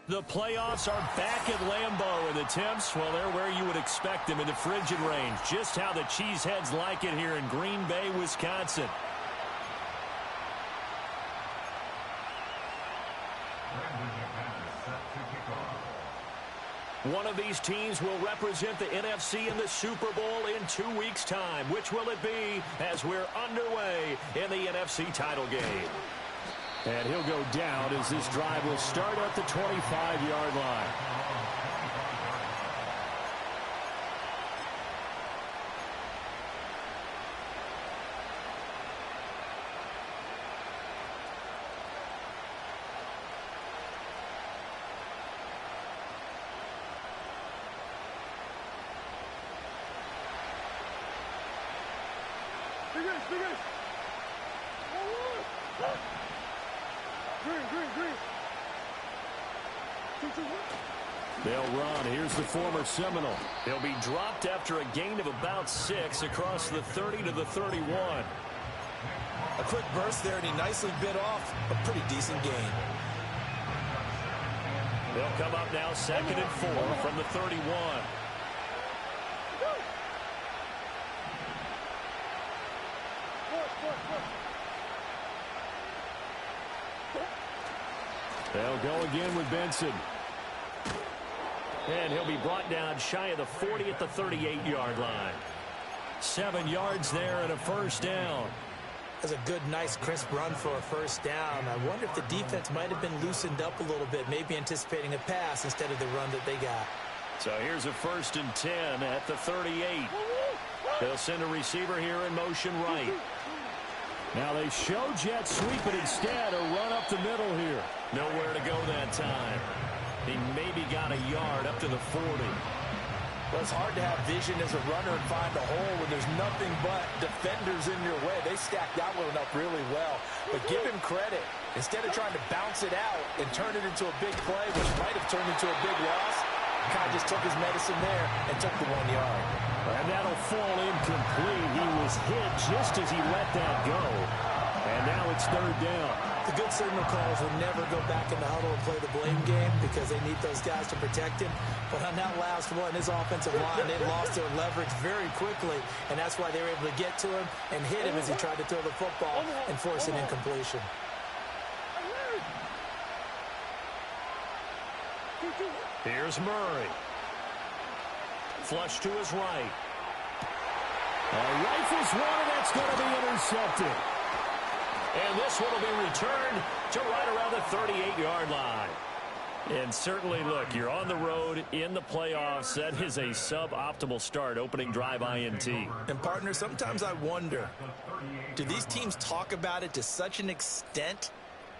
The playoffs are back at Lambeau, and the temps, well, they're where you would expect them in the frigid range. Just how the Cheeseheads like it here in Green Bay, Wisconsin. One of these teams will represent the NFC in the Super Bowl in 2 weeks' time. Which will it be as we're underway in the NFC title game? And he'll go down as this drive will start at the 25-yard line. They'll run. Here's the former Seminole. He'll be dropped after a gain of about 6 across the 30 to the 31. A quick burst there, and he nicely bit off a pretty decent gain. They'll come up now 2nd and 4 from the 31. They'll go again with Benson. And he'll be brought down shy of the 40 at the 38-yard line. 7 yards there and a first down. That's a good, nice, crisp run for a first down. I wonder if the defense might have been loosened up a little bit, maybe anticipating a pass instead of the run that they got. So here's a 1st and 10 at the 38. They'll send a receiver here in motion right. Now they show jet sweep, but instead a run up the middle here. Nowhere to go that time. He maybe got a yard up to the 40. Well, it's hard to have vision as a runner and find a hole when there's nothing but defenders in your way. They stacked that one up really well. But give him credit. Instead of trying to bounce it out and turn it into a big play, which might have turned into a big loss, Kai just took his medicine there and took the 1 yard. And that'll fall incomplete. He was hit just as he let that go. And now it's 3rd down. The good signal callers will never go back in the huddle and play the blame game because they need those guys to protect him. But on that last one, his offensive line, they lost their leverage very quickly, and that's why they were able to get to him and hit him as he tried to throw the football and force an incompletion. Here's Murray. Flush to his right. Rifles one, and that's going to be intercepted. And this one will be returned to right around the 38-yard line. And certainly, look, you're on the road in the playoffs. That is a suboptimal start, opening drive INT. And, partner, sometimes I wonder, do these teams talk about it to such an extent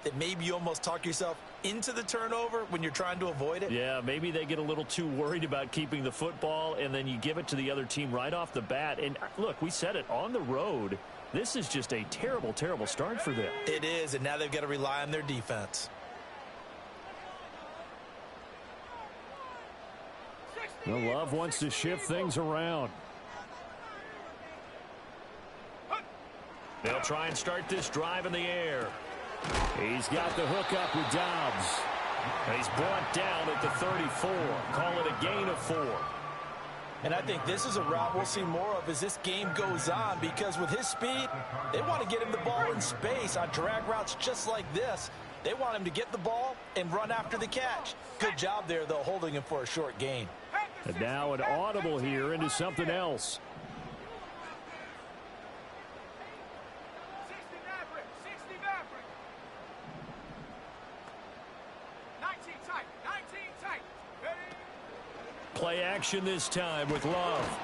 that maybe you almost talk yourself into the turnover when you're trying to avoid it? Yeah, maybe they get a little too worried about keeping the football, and then you give it to the other team right off the bat. And, look, we said it, on the road, this is just a terrible, terrible start for them. It is, and now they've got to rely on their defense. Well, Love wants to shift things around. They'll try and start this drive in the air. He's got the hook up with Dobbs. He's brought down at the 34. Call it a gain of 4. And I think this is a route we'll see more of as this game goes on, because with his speed, they want to get him the ball in space on drag routes just like this. They want him to get the ball and run after the catch. Good job there, though, holding him for a short gain. And now an audible here into something else. Play action this time with Love.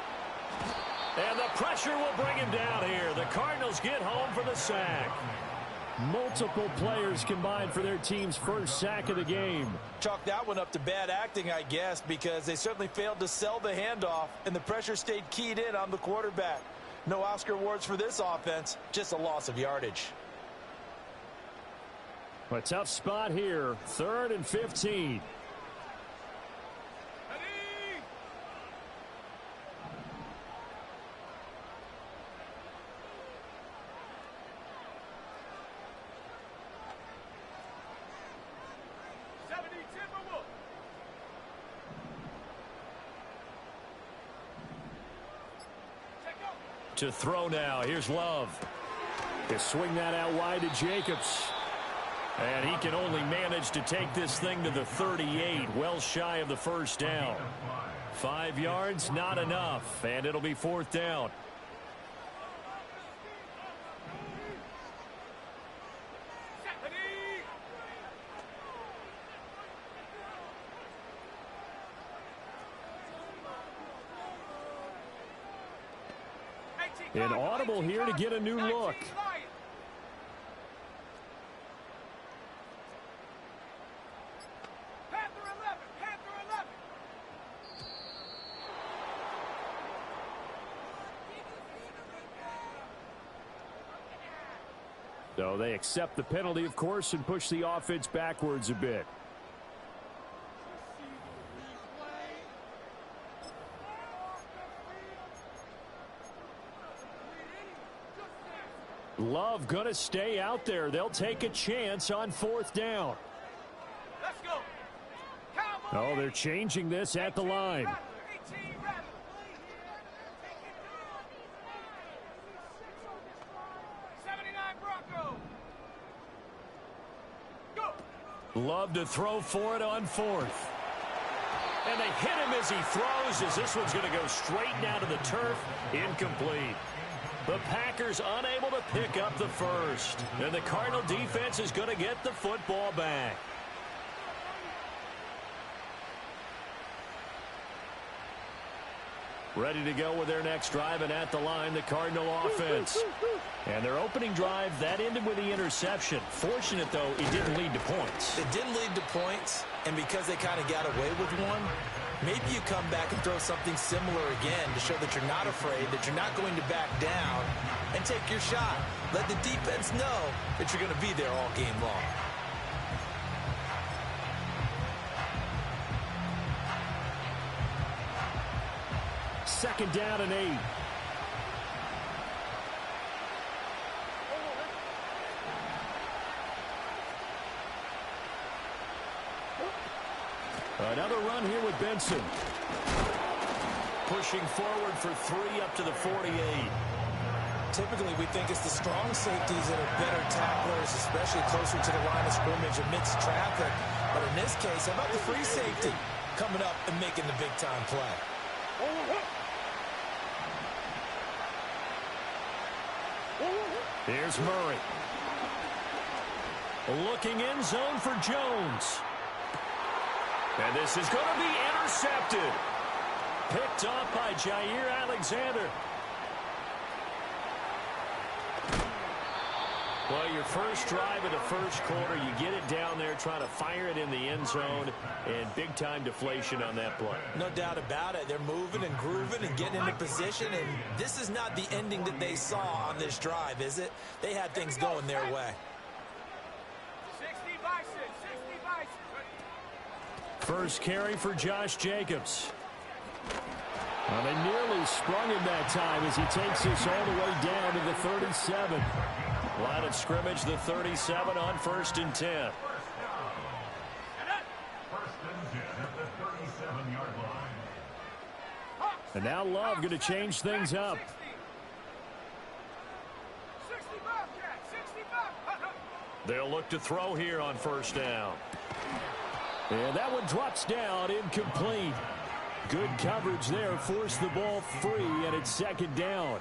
And the pressure will bring him down here. The Cardinals get home for the sack. Multiple players combined for their team's first sack of the game. Chalk that one up to bad acting, I guess, because they certainly failed to sell the handoff, and the pressure stayed keyed in on the quarterback. No Oscar awards for this offense, just a loss of yardage. A tough spot here, 3rd and 15. To throw now. Here's Love. They swing that out wide to Jacobs. And he can only manage to take this thing to the 38, well shy of the first down. 5 yards, not enough, and it'll be 4th down. An audible here to get a new look. So they accept the penalty, of course, and push the offense backwards a bit. Love going to stay out there. They'll take a chance on 4th down. Let's go. Oh, they're changing this at the line. Love to throw for it on 4th. And they hit him as he throws, as this one's going to go straight down to the turf. Incomplete. The Packers unable to pick up the first. And the Cardinal defense is going to get the football back. Ready to go with their next drive, and at the line, the Cardinal offense. And their opening drive, that ended with the interception. Fortunate, though, it didn't lead to points. It didn't lead to points, and because they kind of got away with one, maybe you come back and throw something similar again to show that you're not afraid, that you're not going to back down, and take your shot. Let the defense know that you're going to be there all game long. Second down and 8. Another run here with Benson. Pushing forward for 3 up to the 48. Typically, we think it's the strong safeties that are better tacklers, especially closer to the line of scrimmage amidst traffic. But in this case, how about the free safety coming up and making the big-time play? Here's Murray. Looking in zone for Jones. And this is going to be intercepted. Picked off by Jair Alexander. Well, your first drive of the first quarter, you get it down there, trying to fire it in the end zone, and big-time deflation on that play. No doubt about it. They're moving and grooving and getting into position, and this is not the ending that they saw on this drive, is it? They had things going their way. 60 Bison, 60 Bison. First carry for Josh Jacobs. Well, they nearly sprung him that time as he takes this all the way down to the 37. Line of scrimmage, the 37 on 1st and 10. And now Love going to change things up. They'll look to throw here on 1st down. And that one drops down, incomplete. Good coverage there, forced the ball free, and it's 2nd down.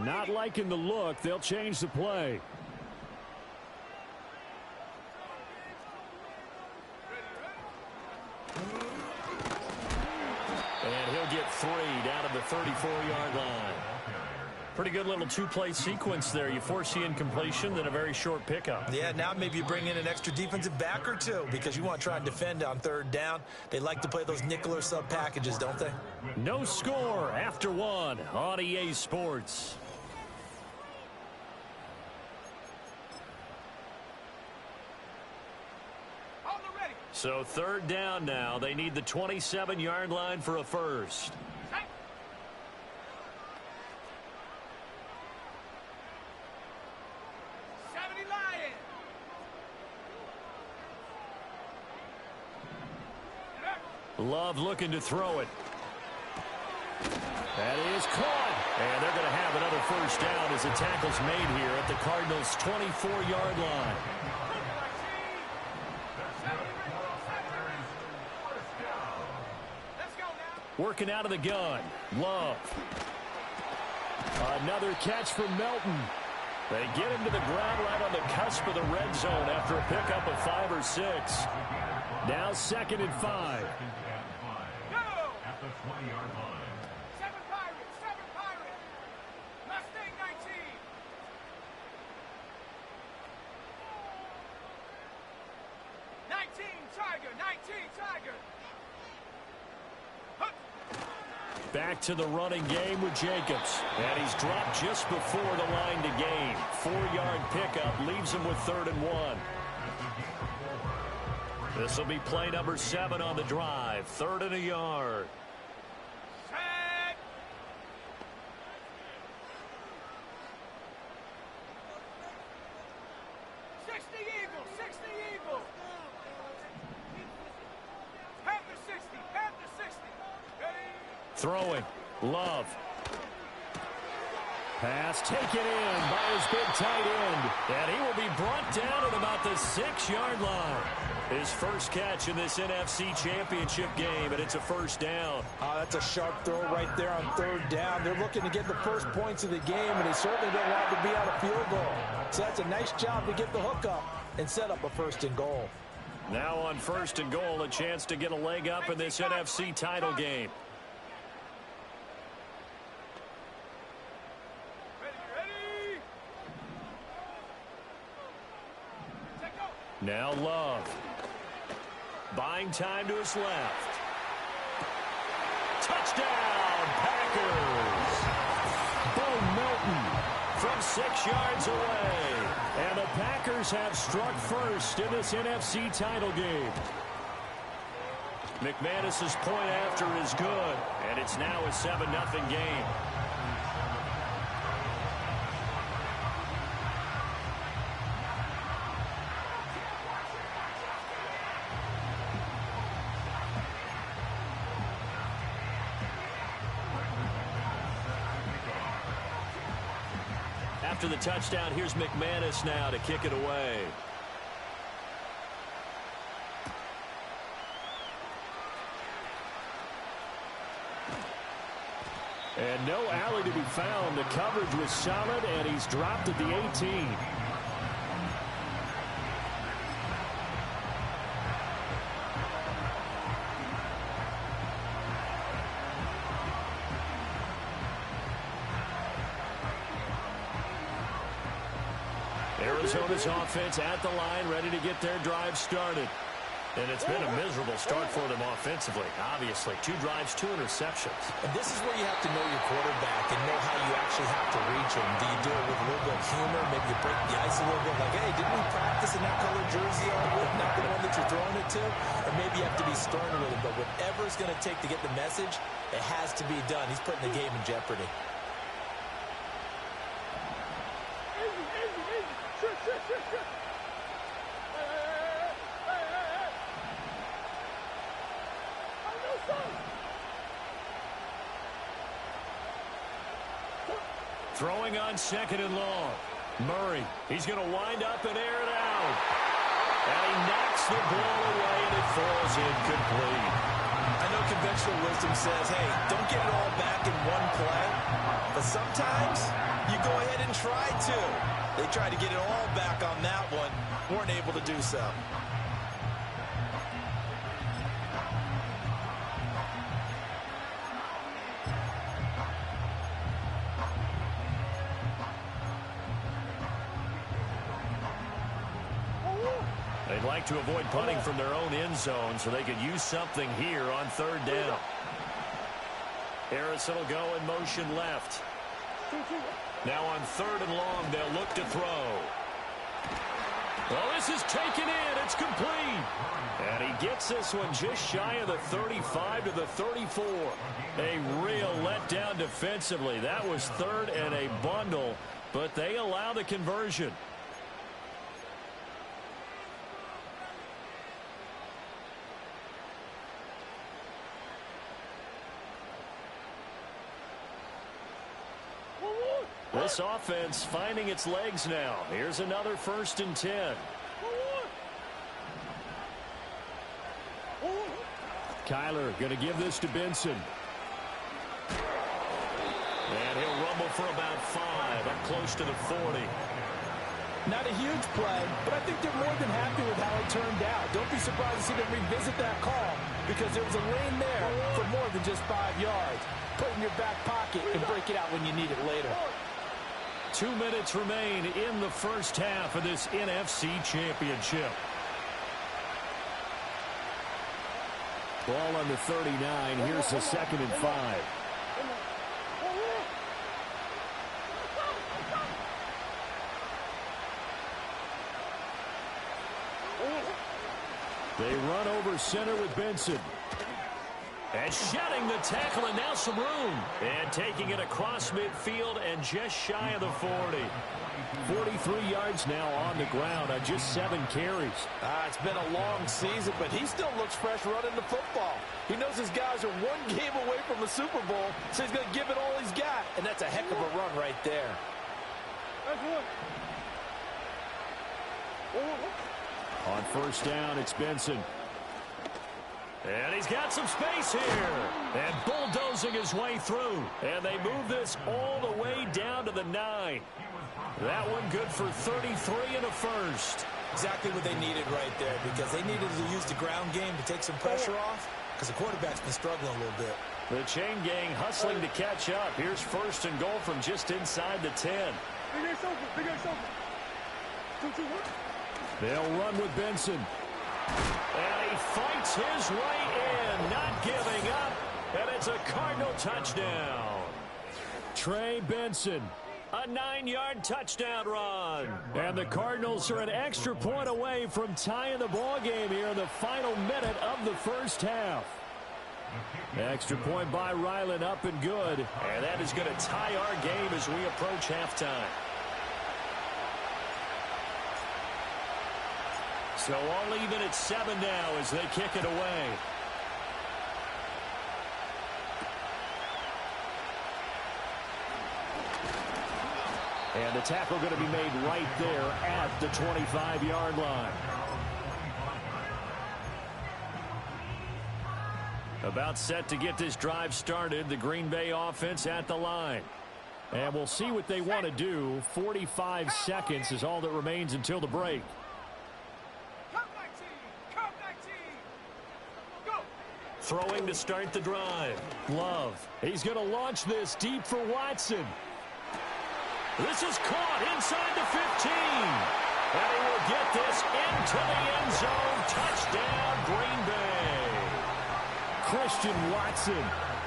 Not liking the look. They'll change the play. And he'll get 3 down to the 34-yard line. Pretty good little two-play sequence there. You force the incompletion, then a very short pickup. Yeah, now maybe you bring in an extra defensive back or two because you want to try and defend on 3rd down. They like to play those nickel or sub packages, don't they? No score after 1 on EA Sports. So 3rd down now. They need the 27-yard line for a first. Love looking to throw it. That is caught. And they're going to have another first down as the tackle's made here at the Cardinals' 24-yard line. Working out of the gun. Love. Another catch from Melton. They get him to the ground right on the cusp of the red zone after a pickup of 5 or 6. Now 2nd and 5. At the 20-yard line. 7 Pirates. Mustang 19. 19 Tiger. Back to the running game with Jacobs. And he's dropped just before the line to gain. 4-yard pickup leaves him with 3rd and 1. This will be play number 7 on the drive. 3rd and a yard. Set. 60 Eagles. Panther 60. Ready? Throwing. Love. Pass taken in by his big tight end. And he will be brought down at about the 6-yard line. His first catch in this NFC Championship game, and it's a first down. That's a sharp throw right there on 3rd down. They're looking to get the first points of the game, and they certainly don't want to be out of field goal. So that's a nice job to get the hook up and set up a 1st and goal. Now on 1st and goal, a chance to get a leg up in this NFC title game. Ready. Take go. Now Love. Buying time to his left. Touchdown, Packers! Bo Melton from 6 yards away. And the Packers have struck first in this NFC title game. McManus's point after is good, and it's now a 7-0 game. After the touchdown, here's McManus now to kick it away. And no alley to be found. The coverage was solid, and he's dropped at the 18. Arizona's offense at the line, ready to get their drive started. And it's been a miserable start for them offensively. Obviously, 2 drives, 2 interceptions. And this is where you have to know your quarterback and know how you actually have to reach him. Do you do it with a little bit of humor? Maybe you break the ice a little bit, like, hey, didn't we practice in that color jersey all week? Not the one that you're throwing it to? Or maybe you have to be stern with him. But whatever it's going to take to get the message, it has to be done. He's putting the game in jeopardy. Throwing on 2nd and long. Murray, he's going to wind up and air it out. And he knocks the ball away, and it falls incomplete. I know conventional wisdom says, hey, don't get it all back in one play. But sometimes you go ahead and try to. They tried to get it all back on that one. Weren't able to do so. They'd like to avoid punting from their own end zone so they could use something here on 3rd down. Harrison will go in motion left. Now on 3rd and long, they'll look to throw. Well, this is taken in. It's complete. And he gets this one just shy of the 35 to the 34. A real letdown defensively. That was 3rd and a bundle, but they allow the conversion. This offense finding its legs now. Here's another 1st and 10. Kyler going to give this to Benson. And he'll rumble for about 5, up close to the 40. Not a huge play, but I think they're more than happy with how it turned out. Don't be surprised to see them revisit that call because there was a lane there for more than just 5 yards. Put it in your back pocket and break it out when you need it later. 2 minutes remain in the first half of this NFC Championship. Ball on the 39. Here's the 2nd and 5. They run over center with Benson. And shedding the tackle, and now some room. And taking it across midfield and just shy of the 40. 43 yards now on the ground on just 7 carries. It's been a long season, but he still looks fresh running the football. He knows his guys are 1 game away from a Super Bowl, so he's going to give it all he's got. And that's a heck of a run right there. On 1st down, it's Benson. And he's got some space here. And bulldozing his way through. And they move this all the way down to the 9. That one good for 33 and a 1st. Exactly what they needed right there because they needed to use the ground game to take some pressure off because the quarterback's been struggling a little bit. The chain gang hustling to catch up. Here's 1st and goal from just inside the 10. They'll run with Benson. And he fights his way in, not giving up. And it's a Cardinal touchdown. Trey Benson, a 9-yard touchdown run. And the Cardinals are an extra point away from tying the ball game here in the final minute of the first half. Extra point by Ryland, up and good. And that is going to tie our game as we approach halftime. So all even at 7 now as they kick it away. And the tackle going to be made right there at the 25-yard line. About set to get this drive started. The Green Bay offense at the line. And we'll see what they want to do. 45 seconds is all that remains until the break. Throwing to start the drive. Love. He's going to launch this deep for Watson. This is caught inside the 15. And he will get this into the end zone. Touchdown, Green Bay. Christian Watson,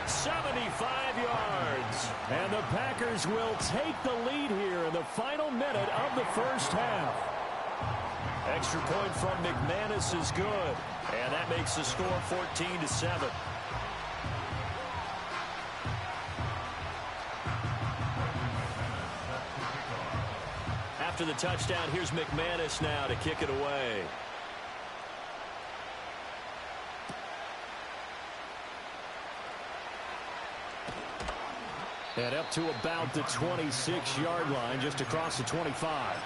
75 yards. And the Packers will take the lead here in the final minute of the first half. Extra point from McManus is good. And that makes the score 14-7. After the touchdown, here's McManus now to kick it away. And up to about the 26-yard line, just across the 25.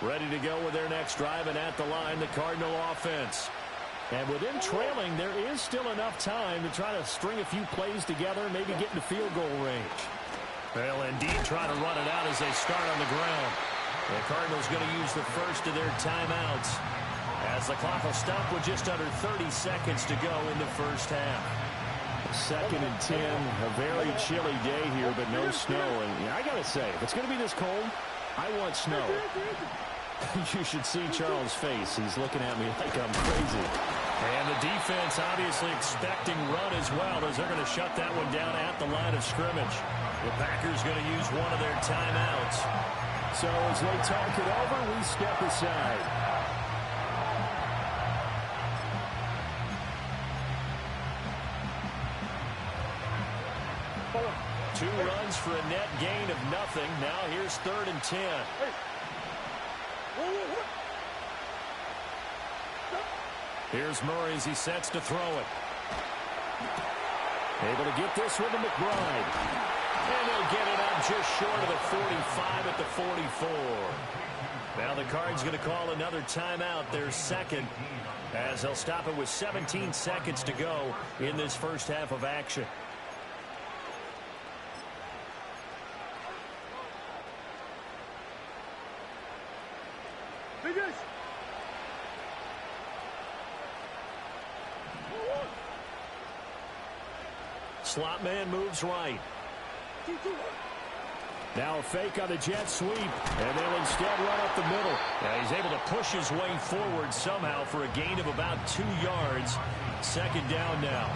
Ready to go with their next drive, and at the line, the Cardinal offense. And with them trailing, there is still enough time to try to string a few plays together, maybe get into field goal range. They'll indeed try to run it out as they start on the ground. The Cardinals going to use the first of their timeouts as the clock will stop with just under 30 seconds to go in the first half. 2nd and 10, a very chilly day here, but no snow. And I got to say, if it's going to be this cold, I want snow. You should see Charles' face. He's looking at me like I'm crazy. And the defense obviously expecting run as well as they're going to shut that one down at the line of scrimmage. The Packers going to use one of their timeouts. So as they talk it over, we step aside. Two runs for a net gain of nothing. Now here's 3rd and 10. Here's Murray as he sets to throw it. Able to get this one to McBride. And they'll get it up just short of the 45 at the 44. Now the Cards going to call another timeout, their second, as they'll stop it with 17 seconds to go in this first half of action. Slot man moves right. Now a fake on the jet sweep, and they'll instead run up the middle. Now he's able to push his way forward somehow for a gain of about 2 yards. Second down now.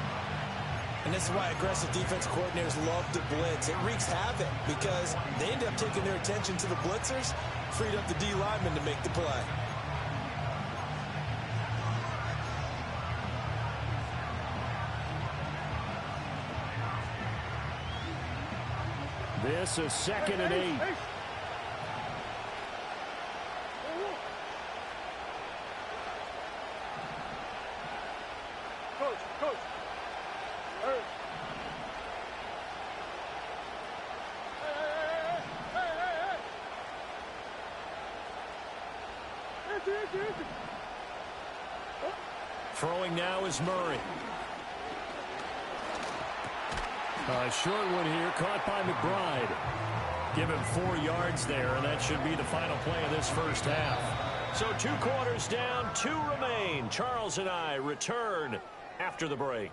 And this is why aggressive defense coordinators love to blitz. It wreaks havoc because they end up taking their attention to the blitzers, freed up the D lineman to make the play. This is 2nd and 8. Coach. Hey. Hey. Throwing now is Murray. Short one here, caught by McBride. Give him 4 yards there, and that should be the final play of this first half. So 2 quarters down, 2 remain. Charles and I return after the break.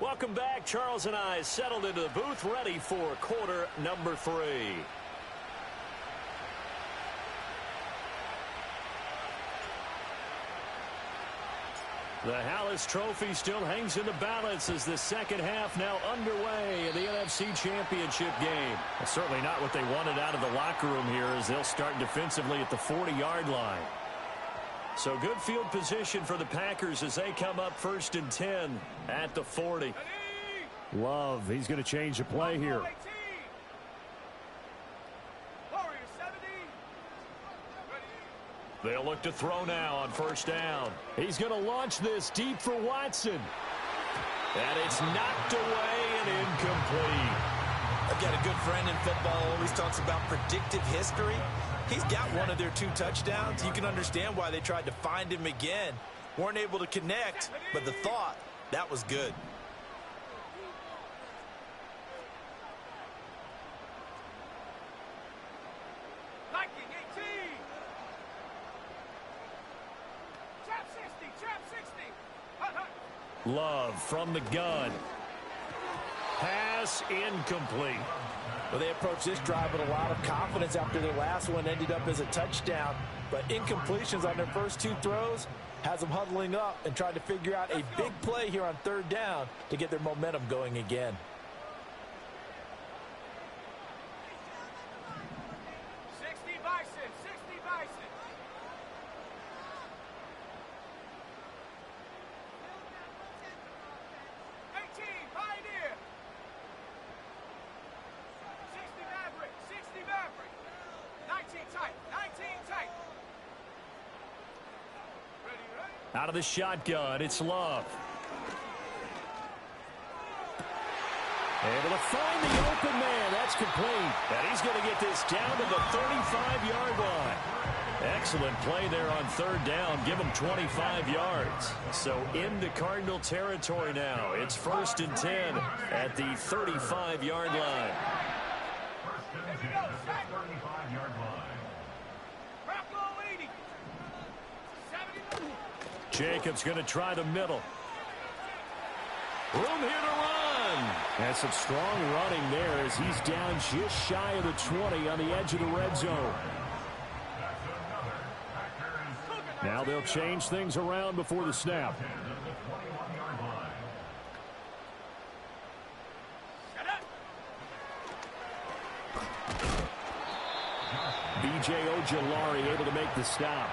Welcome back. Charles and I settled into the booth, ready for quarter number 3. The Hallis Trophy still hangs in the balance as the second half now underway in the NFC Championship game. Well, certainly not what they wanted out of the locker room here as they'll start defensively at the 40-yard line. So good field position for the Packers as they come up 1st and 10 at the 40. Love, he's going to change the play here. They'll look to throw now on 1st down. He's going to launch this deep for Watson. And it's knocked away and incomplete. I've got a good friend in football, always talks about predictive history. He's got one of their 2 touchdowns. You can understand why they tried to find him again. Weren't able to connect, but the thought, that was good. Love from the gun. Pass incomplete. Well, they approached this drive with a lot of confidence after their last one ended up as a touchdown. But incompletions on their first 2 throws has them huddling up and trying to figure out a big play here on 3rd down to get their momentum going again. Out of the shotgun, it's Love. Able to find the open man. That's complete. And he's going to get this down to the 35-yard line. Excellent play there on 3rd down. Give him 25 yards. So into Cardinal territory now. It's 1st and 10 at the 35-yard line. Jacobs going to try the middle. Room here to run. And some strong running there as he's down just shy of the 20 on the edge of the red zone. Now Now they'll change things around before the snap. B.J. Ojulari able to make the stop.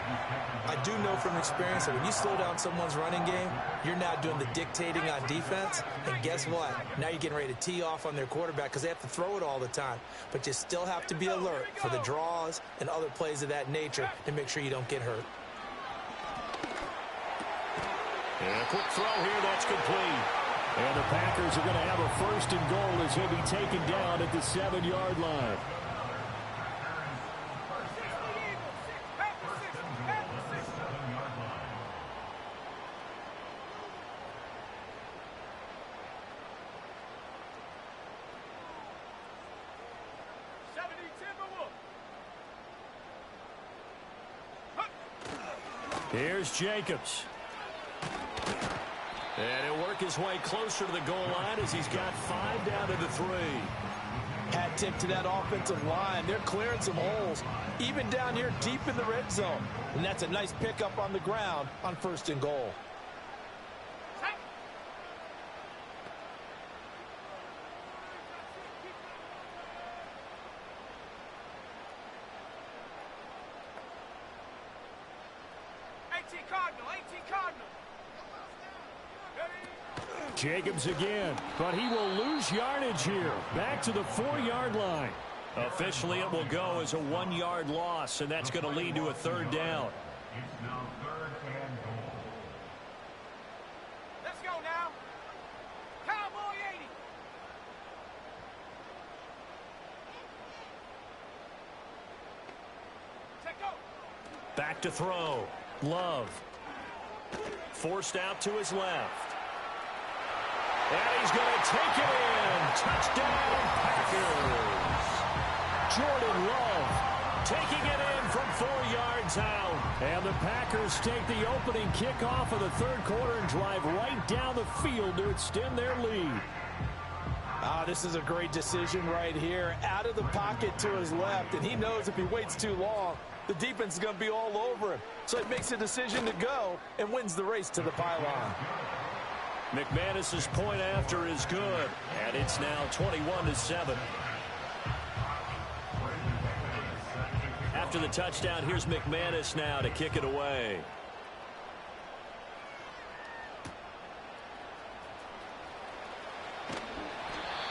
I do know from experience that when you slow down someone's running game, you're now doing the dictating on defense. And guess what? Now you're getting ready to tee off on their quarterback because they have to throw it all the time. But you still have to be alert for the draws and other plays of that nature to make sure you don't get hurt. And a quick throw here, that's complete. And the Packers are going to have a 1st and goal as he'll be taken down at the 7-yard line. Here's Jacobs. And he'll work his way closer to the goal line as he's got 5 down to the 3. Hat tip to that offensive line. They're clearing some holes, even down here deep in the red zone. And that's a nice pickup on the ground on 1st and goal. Jacobs again, but he will lose yardage here. Back to the 4-yard line. Officially, it will go as a 1-yard loss, and that's going to lead to a 3rd down. It's now 3rd and goal. Let's go now. Cowboy 80. Take go. Back to throw. Love. Forced out to his left. And he's going to take it in. Touchdown, Packers. Jordan Love taking it in from 4 yards out. And the Packers take the opening kickoff of the 3rd quarter and drive right down the field to extend their lead. This is a great decision right here. Out of the pocket to his left, and he knows if he waits too long, the defense is going to be all over him. So he makes a decision to go and wins the race to the pylon. McManus's point after is good, and it's now 21-7. After the touchdown, here's McManus now to kick it away.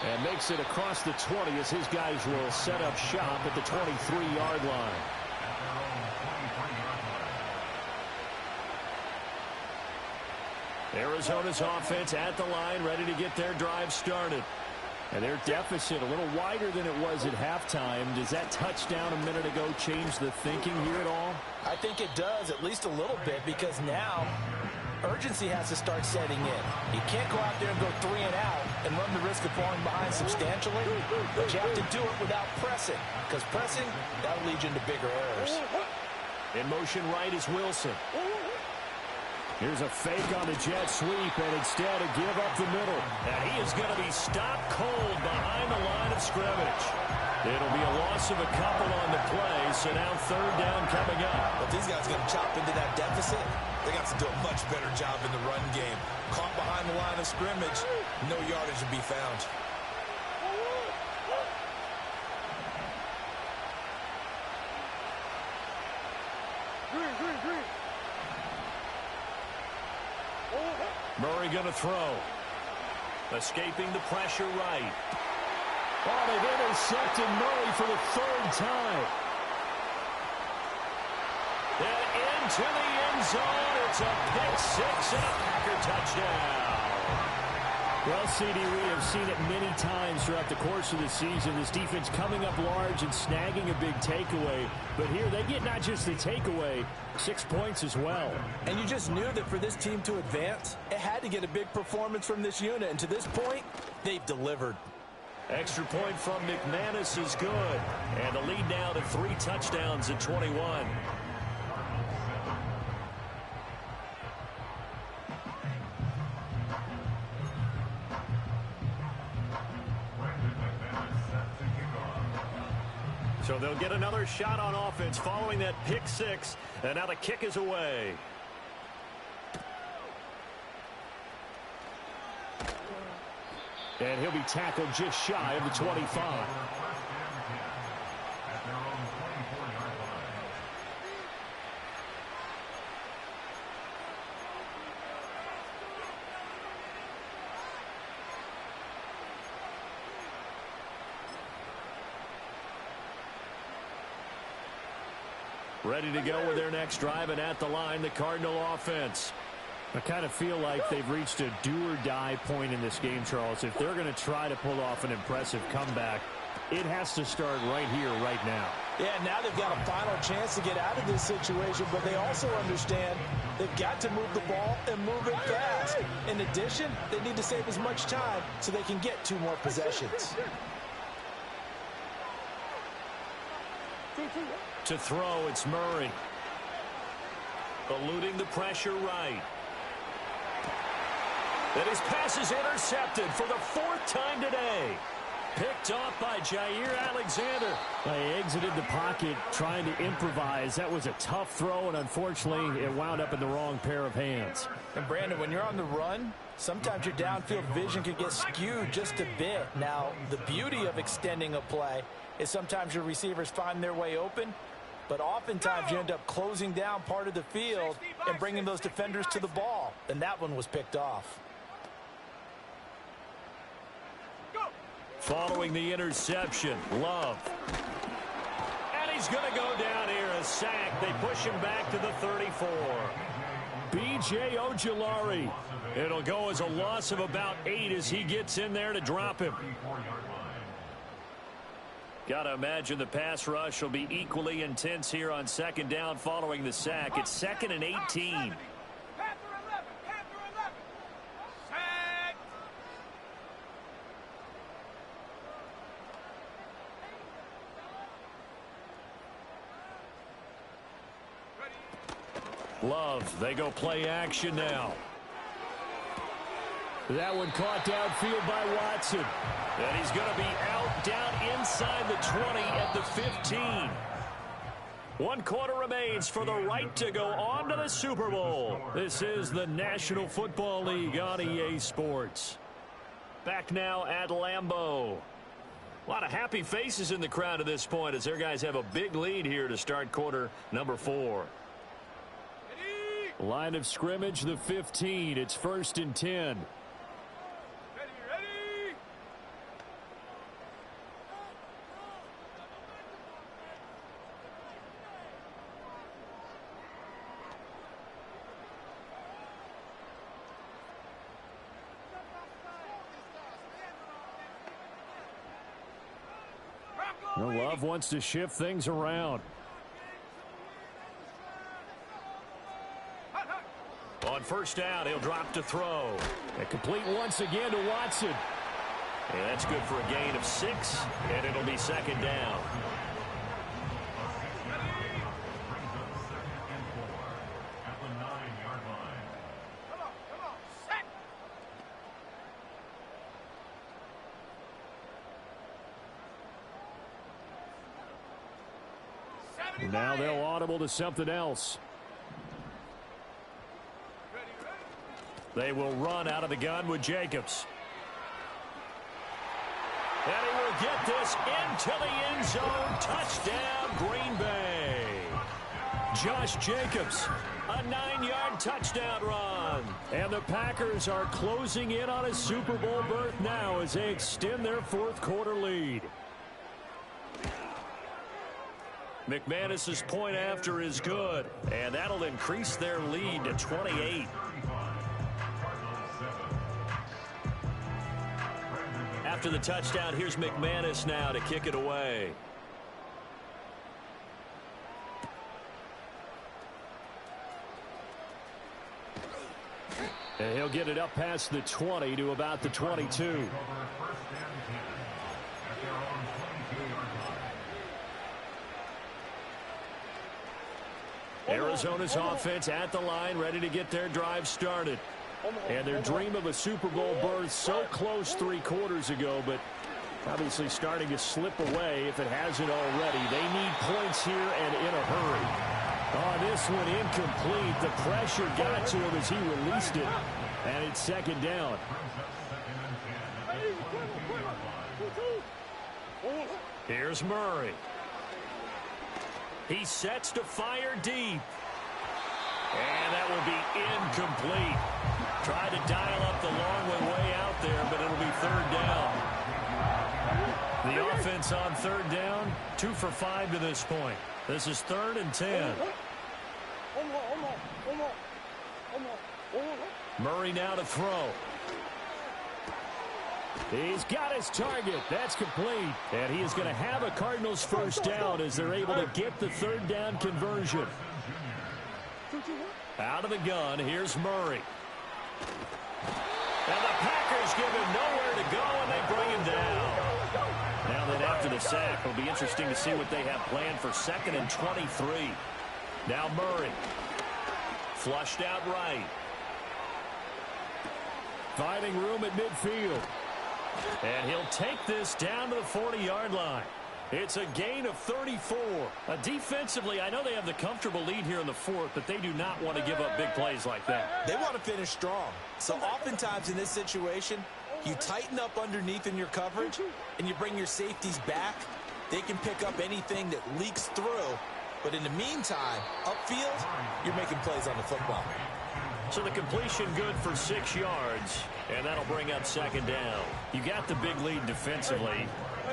And makes it across the 20 as his guys will set up shop at the 23-yard line. Arizona's offense at the line, ready to get their drive started. And their deficit a little wider than it was at halftime. Does that touchdown a minute ago change the thinking here at all? I think it does, at least a little bit, because now urgency has to start setting in. You can't go out there and go 3 and out and run the risk of falling behind substantially, but you have to do it without pressing, because pressing, that'll lead you into bigger errors. In motion right is Wilson. Here's a fake on the jet sweep, and instead a give up the middle. And he is going to be stopped cold behind the line of scrimmage. It'll be a loss of a couple on the play, so now 3rd down coming up. But these guys are going to chop into that deficit. They got to do a much better job in the run game. Caught behind the line of scrimmage, no yardage to be found. Green. Murray going to throw. Escaping the pressure right. Oh, they've intercepted Murray for the 3rd time. And into the end zone. It's a pick 6 and a Packer touchdown. Well, CD, we have seen it many times throughout the course of the season. This defense coming up large and snagging a big takeaway. But here they get not just the takeaway, 6 points as well. And you just knew that for this team to advance, it had to get a big performance from this unit. And to this point, they've delivered. Extra point from McManus is good. And the lead now to 3 touchdowns at 21. So they'll get another shot on offense following that pick six. And now the kick is away. And he'll be tackled just shy of the 25. Ready to go with their next drive, and at the line, the Cardinal offense. I kind of feel like they've reached a do-or-die point in this game, Charles. If they're going to try to pull off an impressive comeback, it has to start right here, right now. Yeah, now they've got a final chance to get out of this situation, but they also understand they've got to move the ball and move it fast. In addition, they need to save as much time so they can get 2 more possessions. To throw, it's Murray. Eluding the pressure right. And his pass is intercepted for the 4th time today. Picked off by Jair Alexander. He exited the pocket trying to improvise. That was a tough throw, and unfortunately, it wound up in the wrong pair of hands. And Brandon, when you're on the run, sometimes your downfield vision can get skewed just a bit. Now, the beauty of extending a play is sometimes your receivers find their way open, but oftentimes you end up closing down part of the field and bringing those defenders to the ball. And that one was picked off. Following the interception, Love. And he's going to go down here, a sack. They push him back to the 34. B.J. Ojulari. It'll go as a loss of about 8 as he gets in there to drop him. Got to imagine the pass rush will be equally intense here on 2nd down following the sack. It's 2nd and 18. Love, they go play action now. That one caught downfield by Watson. And he's going to be out down inside the 20 at the 15. 1 quarter remains for the right to go on to the Super Bowl. This is the National Football League on EA Sports. Back now at Lambeau. A lot of happy faces in the crowd at this point as their guys have a big lead here to start quarter number 4. Line of scrimmage, the 15. It's 1st and 10. Love wants to shift things around. On 1st down, he'll drop to throw. And complete once again to Watson. And that's good for a gain of 6, and it'll be 2nd down. Now they'll audible to something else. They will run out of the gun with Jacobs. And he will get this into the end zone. Touchdown, Green Bay. Josh Jacobs, a 9-yard touchdown run. And the Packers are closing in on a Super Bowl berth now as they extend their 4th quarter lead. McManus's point after is good, and that'll increase their lead to 28. After the touchdown, here's McManus now to kick it away. And he'll get it up past the 20 to about the 22. Arizona's offense at the line, ready to get their drive started. And their dream of a Super Bowl berth so close 3 quarters ago, but Obviously starting to slip away if it hasn't already. They need points here and in a hurry. Oh, this one incomplete. The pressure got to him as he released it. And it's second down. Here's Murray. He sets to fire deep. And that will be incomplete. Tried to dial up the long way out there, but it'll be third down. The offense on third down, 2 for 5 to this point. This is 3rd and 10. Murray now to throw. He's got his target. That's complete. And he is going to have a Cardinals first down as they're able to get the third down conversion. Out of the gun, here's Murray. And the Packers give him nowhere to go, and they bring him down. Now that after the sack, it'll be interesting to see what they have planned for 2nd and 23. Now Murray. Flushed out right. Finding room at midfield. And he'll take this down to the 40-yard line. It's a gain of 34. Defensively, I know they have the comfortable lead here in the 4th, but they do not want to give up big plays like that. They want to finish strong. So oftentimes in this situation, you tighten up underneath in your coverage, and you bring your safeties back. They can pick up anything that leaks through. But in the meantime, upfield, you're making plays on the football. So the completion good for 6 yards, and that'll bring up second down. You got the big lead defensively.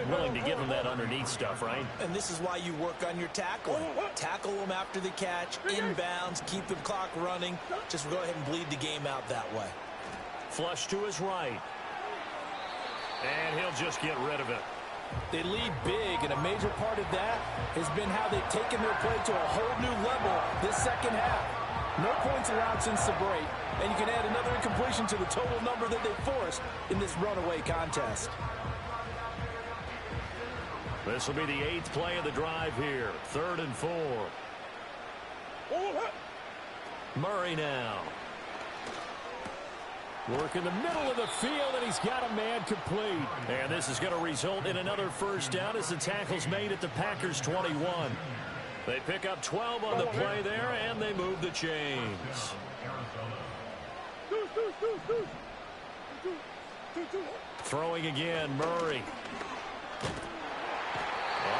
Willing to give them that underneath stuff, right? And this is why you work on your tackling. Tackle them after the catch, inbounds, keep the clock running. Just go ahead and bleed the game out that way. Flush to his right. And he'll just get rid of it. They lead big, and a major part of that has been how they've taken their play to a whole new level this second half. No points allowed since the break, and you can add another incompletion to the total number that they forced in this runaway contest. This will be the 8th play of the drive here. 3rd and 4. Murray now. Work in the middle of the field, and he's got a man complete. And this is going to result in another first down as the tackle's made at the Packers' 21. They pick up 12 on the play there, and they move the chains. Throwing again, Murray.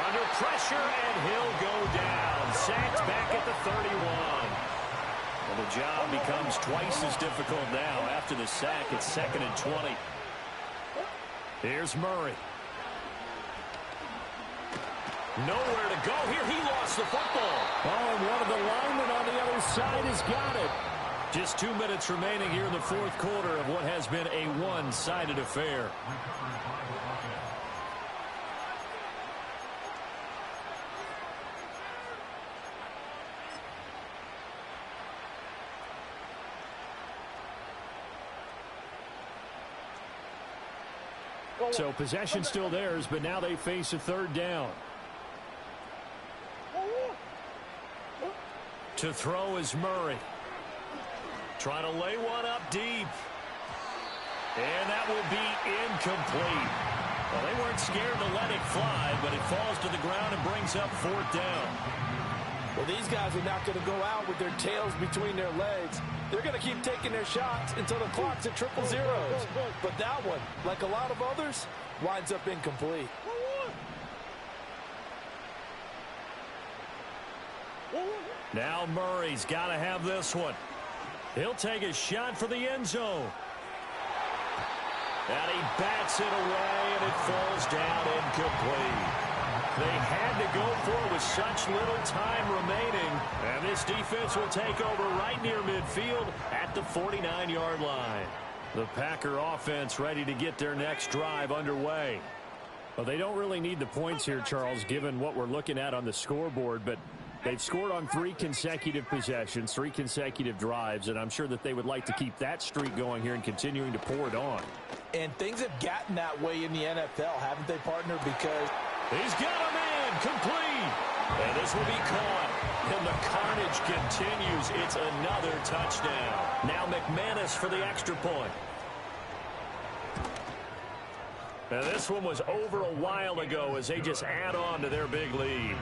Under pressure, and he'll go down. Sacked back at the 31. Well, the job becomes twice as difficult now. After the sack, it's 2nd and 20. Here's Murray. Nowhere to go here. He lost the football. Oh, and one of the linemen on the other side has got it. Just 2 minutes remaining here in the 4th quarter of what has been a one-sided affair. So possession still theirs, but now they face a third down. To throw is Murray. Trying to lay one up deep. And that will be incomplete. Well, they weren't scared to let it fly, but it falls to the ground and brings up 4th down. Well, these guys are not going to go out with their tails between their legs. They're going to keep taking their shots until the clock's at 000. But that one, like a lot of others, winds up incomplete. Now Murray's got to have this one. He'll take a shot for the end zone. And he bats it away, and it falls down incomplete. They had to go for it with such little time remaining. And this defense will take over right near midfield at the 49-yard line. The Packer offense ready to get their next drive underway. Well, they don't really need the points here, Charles, given what we're looking at on the scoreboard. But they've scored on 3 consecutive possessions, 3 consecutive drives. And I'm sure that they would like to keep that streak going here and continuing to pour it on. And things have gotten that way in the NFL, haven't they, partner? Because he's got a man complete. And this will be caught. And the carnage continues. It's another touchdown. Now McManus for the extra point. This one was over a while ago as they just add on to their big lead.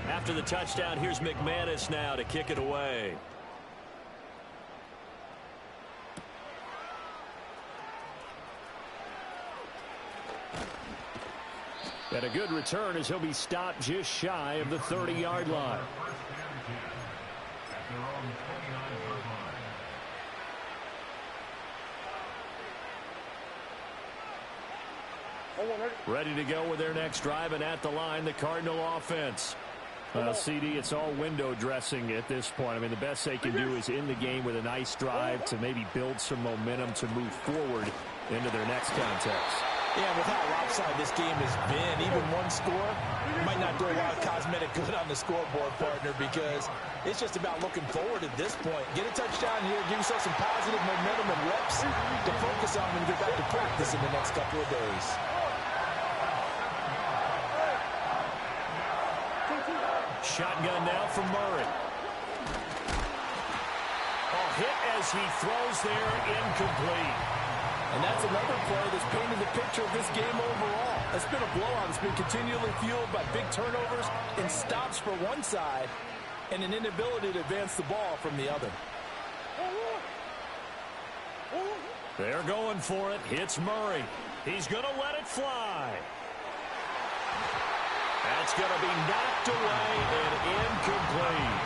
After the touchdown, here's McManus now to kick it away. And a good return as he'll be stopped just shy of the 30-yard line. Ready to go with their next drive, and at the line, the Cardinal offense. CD, it's all window dressing at this point. I mean, the best they can do is in the game with a nice drive to maybe build some momentum to move forward into their next contest. Yeah, with how lopsided this game has been, even one score might not do a lot of cosmetic good on the scoreboard, partner, because it's just about looking forward at this point. Get a touchdown here, give yourself some positive momentum and reps to focus on when you get back to practice in the next couple of days. Shotgun now from Murray. Hit as he throws there, incomplete. And that's another play that's painted the picture of this game overall. It's been a blowout. It's been continually fueled by big turnovers and stops for one side and an inability to advance the ball from the other. They're going for it. Hits Murray. He's going to let it fly. That's going to be knocked away and incomplete.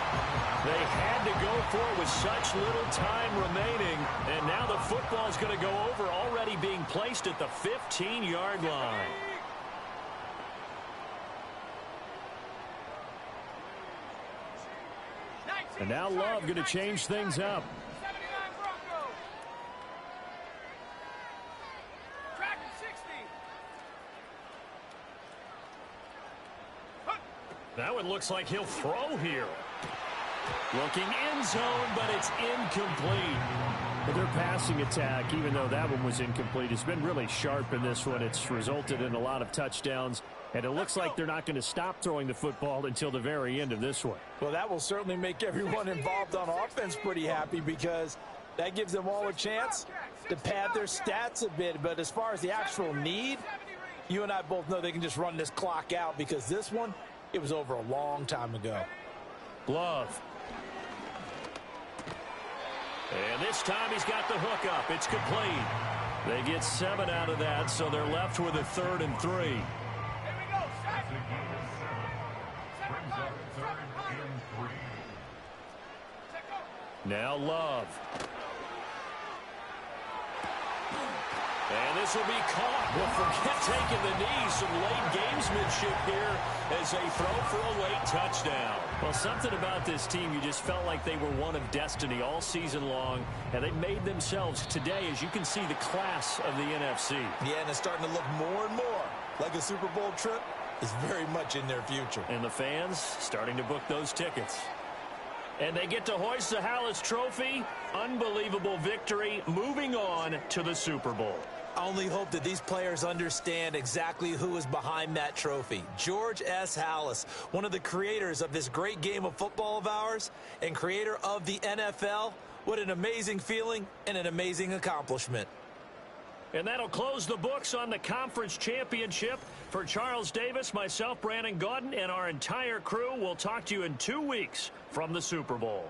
They had to go for it with such little time remaining, and now the football is going to go over, already being placed at the 15-yard line. And now Love going to change things up. Now it looks like he'll throw here. Looking end zone, but it's incomplete. But their passing attack, even though that one was incomplete, has been really sharp in this one. It's resulted in a lot of touchdowns, and it looks like they're not going to stop throwing the football until the very end of this one. Well, that will certainly make everyone involved on offense pretty happy, because that gives them all a chance to pad their stats a bit. But as far as the actual need, you and I both know they can just run this clock out, because this one, it was over a long time ago. Love. And this time he's got the hook up. It's complete. They get 7 out of that, so they're left with a 3rd and 3. Here we go. Now Love. And this will be caught. Well, forget taking the knee. Some late gamesmanship here as they throw for a late touchdown. Well, something about this team, you just felt like they were one of destiny all season long, and they made themselves today, as you can see, the class of the NFC. Yeah, and it's starting to look more and more like a Super Bowl trip is very much in their future. And the fans starting to book those tickets. And they get to hoist the Hallis Trophy. Unbelievable victory, moving on to the Super Bowl. I only hope that these players understand exactly who is behind that trophy. George S. Hallis, one of the creators of this great game of football of ours and creator of the NFL. What an amazing feeling and an amazing accomplishment. And that'll close the books on the conference championship. For Charles Davis, myself, Brandon Gaudin, and our entire crew, we'll talk to you in 2 weeks from the Super Bowl.